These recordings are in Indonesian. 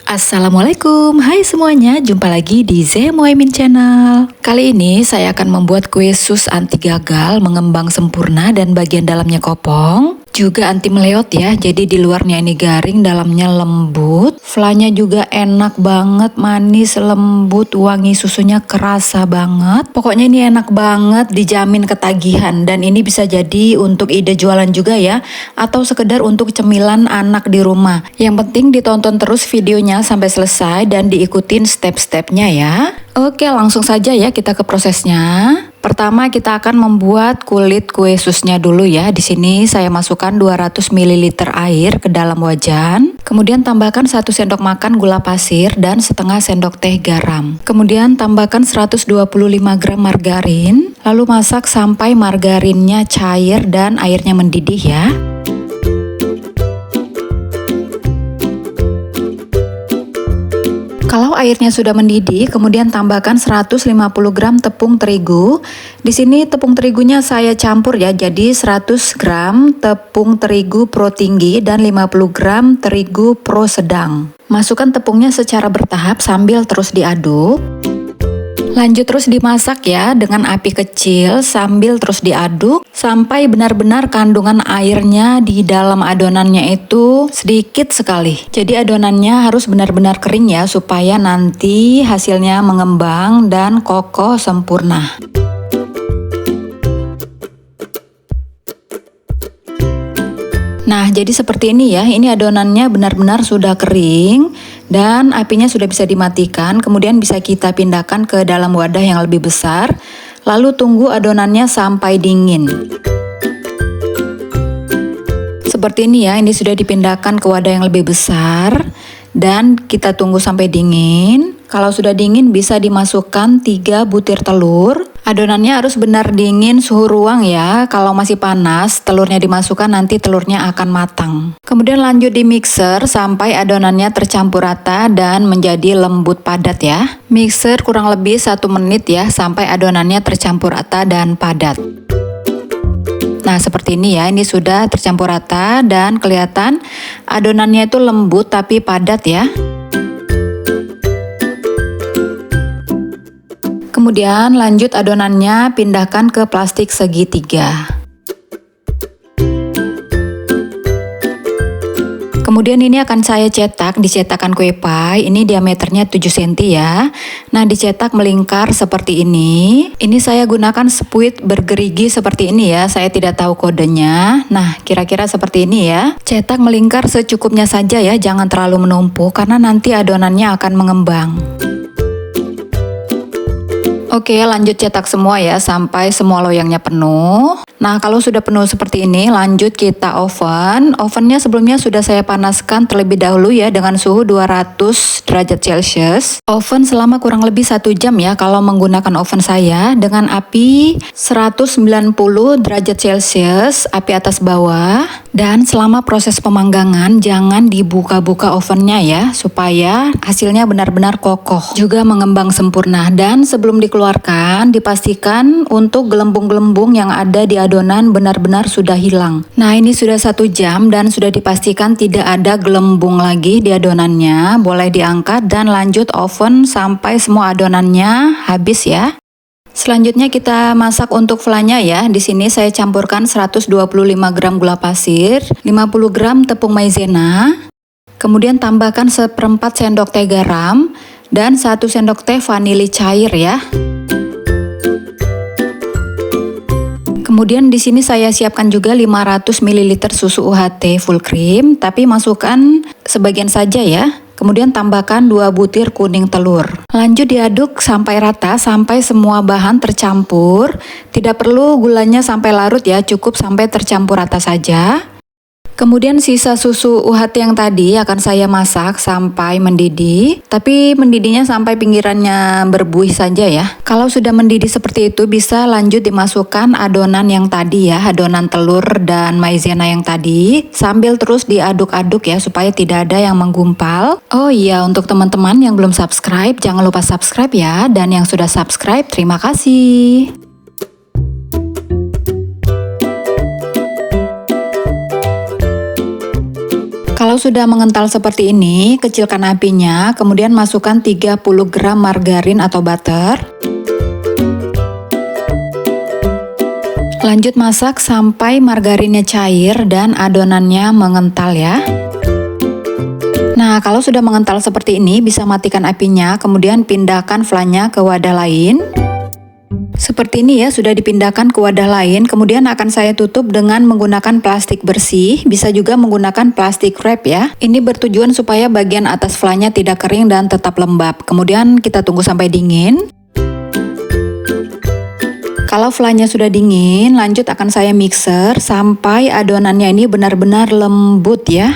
Assalamualaikum, hai semuanya, jumpa lagi di Zemoemin Channel. Kali ini saya akan membuat kue sus anti gagal, mengembang sempurna dan bagian dalamnya kopong. Juga anti meleot ya, jadi di luarnya ini garing, dalamnya lembut. Flanya juga enak banget, manis, lembut, wangi susunya kerasa banget. Pokoknya ini enak banget, dijamin ketagihan. Dan ini bisa jadi untuk ide jualan juga ya, atau sekedar untuk cemilan anak di rumah. Yang penting ditonton terus videonya sampai selesai dan diikutin step-stepnya ya. Oke, langsung saja ya kita ke prosesnya. Pertama kita akan membuat kulit kue susnya dulu ya. Di sini saya masukkan 200 ml air ke dalam wajan. Kemudian tambahkan 1 sendok makan gula pasir dan setengah sendok teh garam. Kemudian tambahkan 125 gram margarin. Lalu masak sampai margarinnya cair dan airnya mendidih ya. Kalau airnya sudah mendidih, kemudian tambahkan 150 gram tepung terigu. Di sini tepung terigunya saya campur ya, jadi 100 gram tepung terigu pro tinggi dan 50 gram terigu pro sedang. Masukkan tepungnya secara bertahap sambil terus diaduk. Lanjut terus dimasak ya dengan api kecil sambil terus diaduk sampai benar-benar kandungan airnya di dalam adonannya itu sedikit sekali. Jadi adonannya harus benar-benar kering ya supaya nanti hasilnya mengembang dan kokoh sempurna. Nah, jadi seperti ini ya, ini adonannya benar-benar sudah kering dan apinya sudah bisa dimatikan, kemudian bisa kita pindahkan ke dalam wadah yang lebih besar, lalu tunggu adonannya sampai dingin. Seperti ini ya, ini sudah dipindahkan ke wadah yang lebih besar dan kita tunggu sampai dingin. Kalau sudah dingin bisa dimasukkan 3 butir telur. Adonannya harus benar dingin suhu ruang ya. Kalau masih panas, telurnya dimasukkan nanti telurnya akan matang. Kemudian lanjut di mixer sampai adonannya tercampur rata dan menjadi lembut padat ya. Mixer kurang lebih 1 menit ya sampai adonannya tercampur rata dan padat. Nah seperti ini ya, ini sudah tercampur rata dan kelihatan adonannya itu lembut tapi padat ya. Kemudian lanjut adonannya pindahkan ke plastik segitiga. Kemudian ini akan saya cetak di cetakan kue pie. Ini diameternya 7 cm ya. Nah dicetak melingkar seperti ini. Ini saya gunakan spuit bergerigi seperti ini ya. Saya tidak tahu kodenya. Nah kira-kira seperti ini ya. Cetak melingkar secukupnya saja ya. Jangan terlalu menumpuk karena nanti adonannya akan mengembang. Oke, lanjut cetak semua ya sampai semua loyangnya penuh. Nah kalau sudah penuh seperti ini, lanjut kita oven. Ovennya sebelumnya sudah saya panaskan terlebih dahulu ya dengan suhu 200 derajat Celcius. Oven selama kurang lebih 1 jam ya kalau menggunakan oven saya dengan api 190 derajat Celcius, api atas bawah. Dan selama proses pemanggangan jangan dibuka-buka ovennya ya supaya hasilnya benar-benar kokoh juga mengembang sempurna. Dan sebelum dikeluarkan dipastikan untuk gelembung-gelembung yang ada di adonan benar-benar sudah hilang. Nah ini sudah 1 jam dan sudah dipastikan tidak ada gelembung lagi di adonannya. Boleh diangkat dan lanjut oven sampai semua adonannya habis ya. Selanjutnya kita masak untuk flanya ya. Di sini saya campurkan 125 gram gula pasir, 50 gram tepung maizena, kemudian tambahkan 1/4 sendok teh garam dan 1 sendok teh vanili cair ya. Kemudian di sini saya siapkan juga 500 ml susu UHT full cream, tapi masukkan sebagian saja ya. Kemudian tambahkan 2 butir kuning telur. Lanjut diaduk sampai rata, sampai semua bahan tercampur. Tidak perlu gulanya sampai larut ya, cukup sampai tercampur rata saja. Kemudian sisa susu UHT yang tadi akan saya masak sampai mendidih, tapi mendidihnya sampai pinggirannya berbuih saja ya. Kalau sudah mendidih seperti itu bisa lanjut dimasukkan adonan yang tadi ya, adonan telur dan maizena yang tadi, sambil terus diaduk-aduk ya supaya tidak ada yang menggumpal. Oh iya, untuk teman-teman yang belum subscribe jangan lupa subscribe ya, dan yang sudah subscribe terima kasih. Kalau sudah mengental seperti ini, kecilkan apinya, kemudian masukkan 30 gram margarin atau butter. Lanjut masak sampai margarinnya cair dan adonannya mengental ya. Nah, kalau sudah mengental seperti ini, bisa matikan apinya, kemudian pindahkan flannya ke wadah lain. Seperti ini ya, sudah dipindahkan ke wadah lain, kemudian akan saya tutup dengan menggunakan plastik bersih, bisa juga menggunakan plastik wrap ya. Ini bertujuan supaya bagian atas flannya tidak kering dan tetap lembab. Kemudian kita tunggu sampai dingin. Kalau flannya sudah dingin, lanjut akan saya mixer sampai adonannya ini benar-benar lembut ya.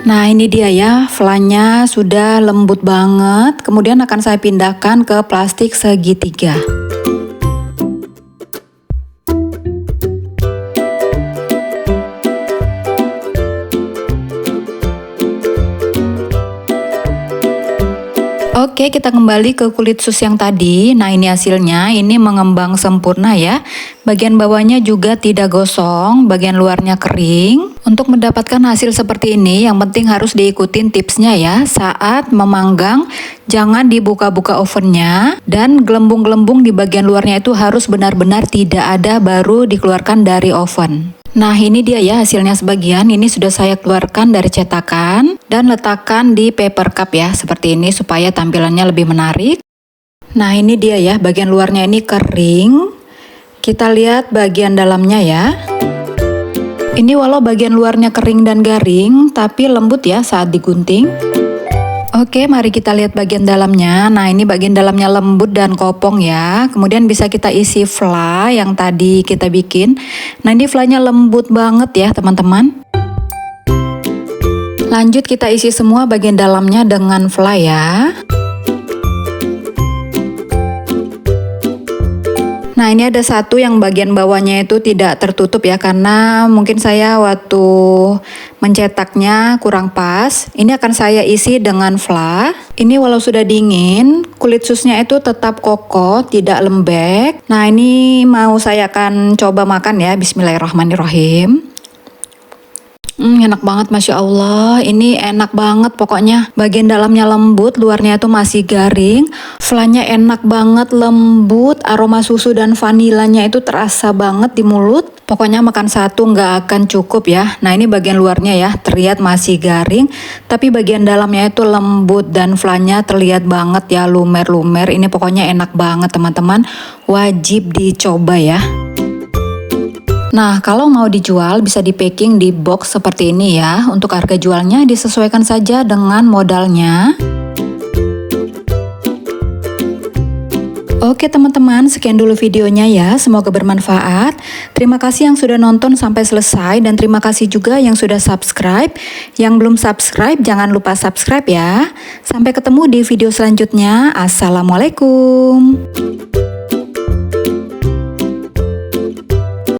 Nah ini dia ya, flannya sudah lembut banget. Kemudian akan saya pindahkan ke plastik segitiga. Oke, kita kembali ke kulit sus yang tadi. Nah ini hasilnya, ini mengembang sempurna ya. Bagian bawahnya juga tidak gosong, bagian luarnya kering. Untuk mendapatkan hasil seperti ini, yang penting harus diikutin tipsnya ya. Saat memanggang, jangan dibuka-buka ovennya. Dan gelembung-gelembung di bagian luarnya itu harus benar-benar tidak ada, baru dikeluarkan dari oven. Nah ini dia ya hasilnya sebagian, ini sudah saya keluarkan dari cetakan dan letakkan di paper cup ya, seperti ini supaya tampilannya lebih menarik. Nah ini dia ya, bagian luarnya ini kering. Kita lihat bagian dalamnya ya. Ini walau bagian luarnya kering dan garing, tapi lembut ya saat digunting. Oke, mari kita lihat bagian dalamnya. Nah, ini bagian dalamnya lembut dan kopong ya. Kemudian bisa kita isi fla yang tadi kita bikin. Nah, ini flanya lembut banget ya, teman-teman. Lanjut kita isi semua bagian dalamnya dengan fla ya. Nah ini ada satu yang bagian bawahnya itu tidak tertutup ya, karena mungkin saya waktu mencetaknya kurang pas. Ini akan saya isi dengan fla. Ini walau sudah dingin, kulit susnya itu tetap kokoh, tidak lembek. Nah ini mau saya akan coba makan ya, bismillahirrahmanirrahim. Enak banget, Masya Allah. Ini enak banget pokoknya. Bagian dalamnya lembut, luarnya itu masih garing. Flanya enak banget, lembut. Aroma susu dan vanilanya itu terasa banget di mulut. Pokoknya makan satu nggak akan cukup ya. Nah ini bagian luarnya ya, terlihat masih garing. Tapi bagian dalamnya itu lembut dan flanya terlihat banget ya, lumer-lumer. Ini pokoknya enak banget teman-teman. Wajib dicoba ya. Nah, kalau mau dijual bisa di packing di box seperti ini ya. Untuk harga jualnya disesuaikan saja dengan modalnya. Oke teman-teman, sekian dulu videonya ya. Semoga bermanfaat. Terima kasih yang sudah nonton sampai selesai dan terima kasih juga yang sudah subscribe. Yang belum subscribe jangan lupa subscribe ya. Sampai ketemu di video selanjutnya. Assalamualaikum.